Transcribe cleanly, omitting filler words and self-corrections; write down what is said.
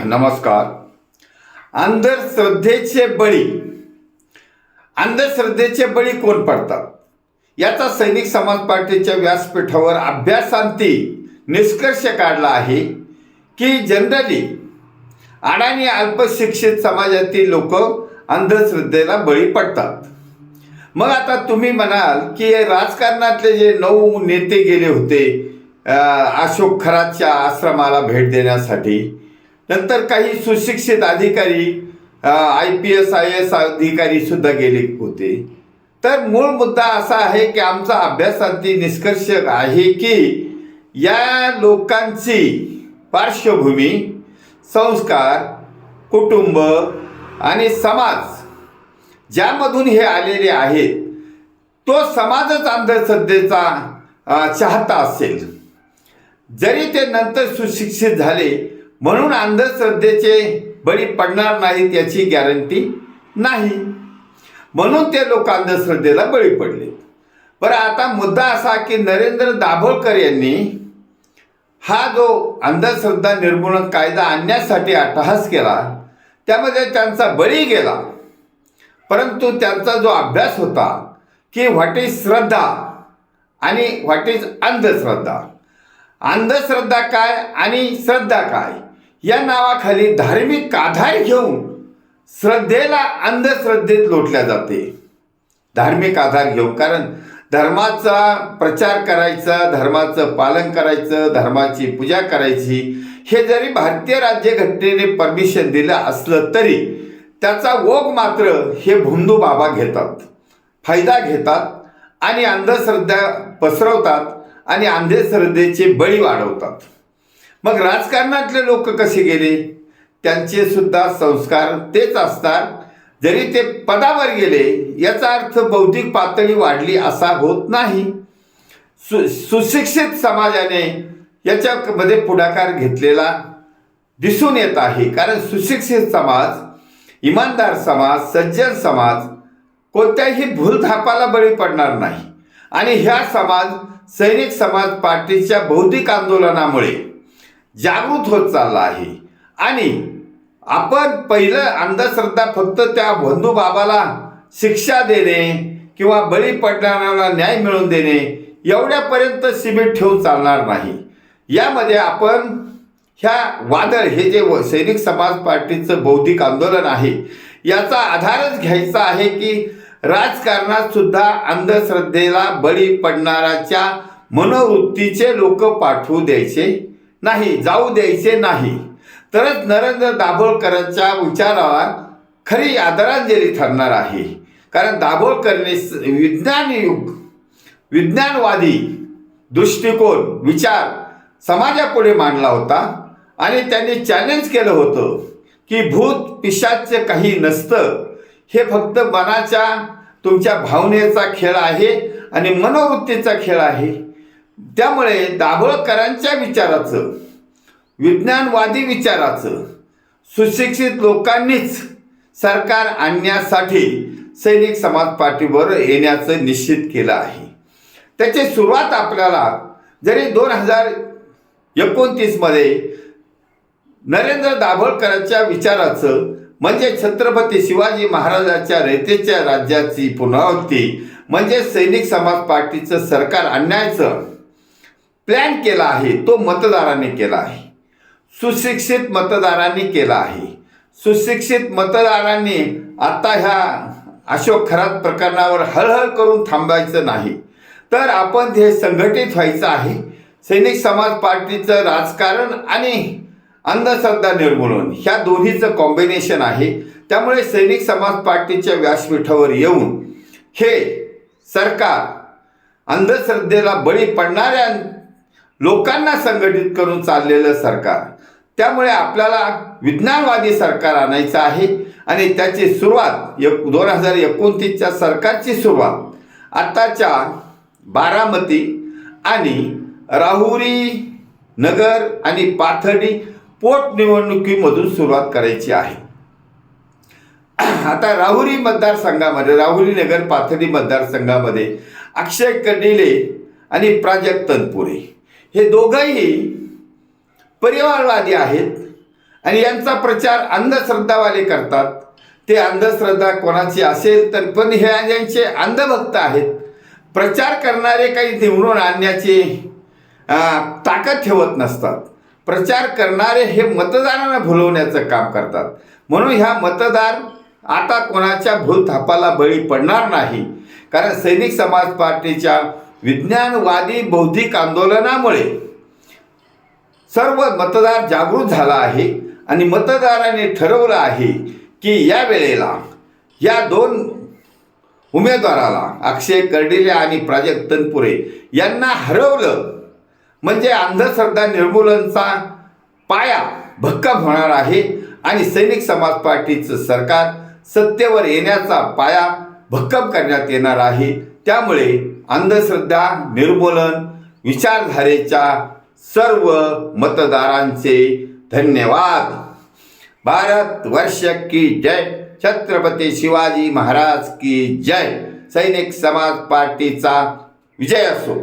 नमस्कार. अंधश्रद्धेचे बळी अंधश्रद्धेचे बळी कोण पडतात याचा सैनिक समाज पार्टीच्या व्यासपीठावर अभ्यासांती निष्कर्ष काढला आहे की जनरली अडाणी अल्पशिक्षित समाजातील लोक अंधश्रद्धेला बळी पडतात. मग आता तुम्ही म्हणाल की राजकारणातले जे 9 नेते गेले होते अशोक खरातच्या आश्रमाला भेट देण्यासाठी, नंतर काही सुशिक्षित अधिकारी IPS IAS अधिकारी सुद्धा गेले होते. तर मूळ मुद्दा असा आहे की आमचा अभ्यासांती निष्कर्ष आहे की या लोकांची पार्श्वभूमी, संस्कार, कुटुंब आणि समाज ज्यामधून हे आलेले आहेत तो समाजच अंधश्रद्धेचा चाहता असेल. जरी ते नंतर सुशिक्षित झाले म्हणून अंधश्रद्धेचे बळी पडणार नाहीत याची गॅरंटी नाही, म्हणून ते लोक अंधश्रद्धेला बळी पडले. बरं, आता मुद्दा असा की नरेंद्र दाभोळकर यांनी हा जो अंधश्रद्धा निर्मूलन कायदा आणण्यासाठी अट्टहास केला त्यामध्ये त्यांचा बळी गेला. परंतु त्यांचा जो अभ्यास होता की व्हॉट इज श्रद्धा आणि व्हॉट इज अंधश्रद्धा, अंधश्रद्धा काय आणि श्रद्धा काय या नावाखाली धार्मिक आधार घेऊन श्रद्धेला अंधश्रद्धेत लोटल्या जाते. धार्मिक आधार घेऊन, कारण धर्माचा प्रचार करायचा, धर्माचं पालन करायचं, धर्माची पूजा करायची हे जरी भारतीय राज्यघटनेने परमिशन दिलं असलं तरी त्याचा ओघ मात्र हे भोंदू बाबा घेतात, फायदा घेतात आणि अंधश्रद्धा पसरवतात आणि अंधश्रद्धेचे बळी वाढवतात. मग राजकारणातले लोक कसे गेले, त्यांचे सुद्धा संस्कार तेच असतात. जरी ते पदावर गेले याचा अर्थ बौद्धिक पातळी वाढली असा होत नाही. सुशिक्षित समाजाने याच्यामध्ये पुढाकार घेतलेला दिसून येत आहे. कारण सुशिक्षित समाज, इमानदार समाज, सज्जन समाज कोणत्याही भूलथापाला बळी पडणार नाही. आणि ह्या समाज सैनिक समाज पार्टीच्या बौद्धिक आंदोलनामुळे जागृत होत चालला आहे. आणि आपण पहिलं अंधश्रद्धा फक्त त्या बंधू बाबाला शिक्षा देणे किंवा बळी पडणाऱ्याला न्याय मिळवून देणे एवढ्यापर्यंत सीमित ठेवून चालणार नाही. यामध्ये आपण ह्या वादळ हे जे सैनिक समाज पार्टीचं बौद्धिक आंदोलन आहे याचा आधारच घ्यायचा आहे की राजकारणात सुद्धा अंधश्रद्धेला बळी पडणाऱ्याच्या मनोवृत्तीचे लोक पाठवू द्यायचे नाही, जाऊ द्यायचे नाही. तरच नरेंद्र दाभोळकरांच्या विचाराला खरी आदरांजली ठरणार आहे. कारण दाभोळकरने विज्ञानवादी दृष्टिकोन, विचार समाजापुढे मांडला होता आणि त्यांनी चॅलेंज केलं होतं की भूत पिशाच्य काही नसतं, हे फक्त मनाच्या तुमच्या भावनेचा खेळ आहे आणि मनोवृत्तीचा खेळ आहे. त्यामुळे दाभोळकरांच्या विचाराचं, विज्ञानवादी विचाराचं सुशिक्षित लोकांनीच सरकार आणण्यासाठी सैनिक समाज पार्टीवर येण्याचं निश्चित केलं आहे. त्याची सुरुवात आपल्याला जरी 2029 मध्ये नरेंद्र दाभोळकरांच्या विचाराचं म्हणजे छत्रपती शिवाजी महाराजांच्या रयतेच्या राज्याची पुनरावृत्ती म्हणजे सैनिक समाज पार्टीचं सरकार आणण्याचं प्लॅन केला आहे, तो मतदारांनी केला आहे, सुशिक्षित मतदारांनी केला आहे. सुशिक्षित मतदारांनी आता ह्या अशोक खरात प्रकरणावर हळहळ करून थांबायचं नाही, तर आपण हे संघटित व्हायचं आहे. सैनिक समाज पार्टीचं राजकारण आणि अंधश्रद्धा निर्मूलन ह्या दोन्हीचं कॉम्बिनेशन आहे. त्यामुळे सैनिक समाज पार्टीच्या व्यासपीठावर येऊन हे सरकार अंधश्रद्धेला बळी पडणाऱ्या लोकांना संघटित करून चाललेलं सरकार, त्यामुळे आपल्याला विज्ञानवादी सरकार आणायचं आहे. आणि त्याची सुरुवात 2029च्या सरकारची सुरुवात आताच्या बारामती आणि राहुरी नगर आणि पाथर्डी पोटनिवडणुकीमधून सुरुवात करायची आहे. आता राहुरी मतदारसंघामध्ये, राहुरी नगर पाथर्डी मतदारसंघामध्ये अक्षय कर्डिले आणि प्राजक्त तनपुरे हे दोघंही परिवारवादी आहेत आणि यांचा प्रचार अंधश्रद्धावाले करतात. ते अंधश्रद्धा कोणाची असेल तर पण हे यांचे अंधभक्त आहेत. प्रचार करणारे काही निवडून आणण्याची ताकद ठेवत नसतात. प्रचार करणारे हे मतदारांना भुलवण्याचं काम करतात. म्हणून ह्या मतदार आता कोणाच्या भूलथापाला बळी पडणार नाही. कारण सैनिक समाज पार्टीच्या विज्ञानवादी बौद्धिक आंदोलनामुळे सर्व मतदार जागृत झाला आहे आणि मतदारांनी ठरवलं आहे की या वेळेला या दोन उमेदवाराला अक्षय कर्डिले आणि प्राजक्त तनपुरे यांना हरवलं म्हणजे अंधश्रद्धा निर्मूलनचा पाया भक्कम होणार आहे आणि सैनिक समाज पार्टीचं सरकार सत्तेवर येण्याचा पाया भक्कम करण्यात येणार आहे. त्यामुळे अंधश्रद्धा निर्मूलन विचारधारेच्या सर्व मतदारांचे धन्यवाद. भारत वर्ष की जय. छत्रपती शिवाजी महाराज की जय. सैनिक समाज पार्टीचा विजय असो.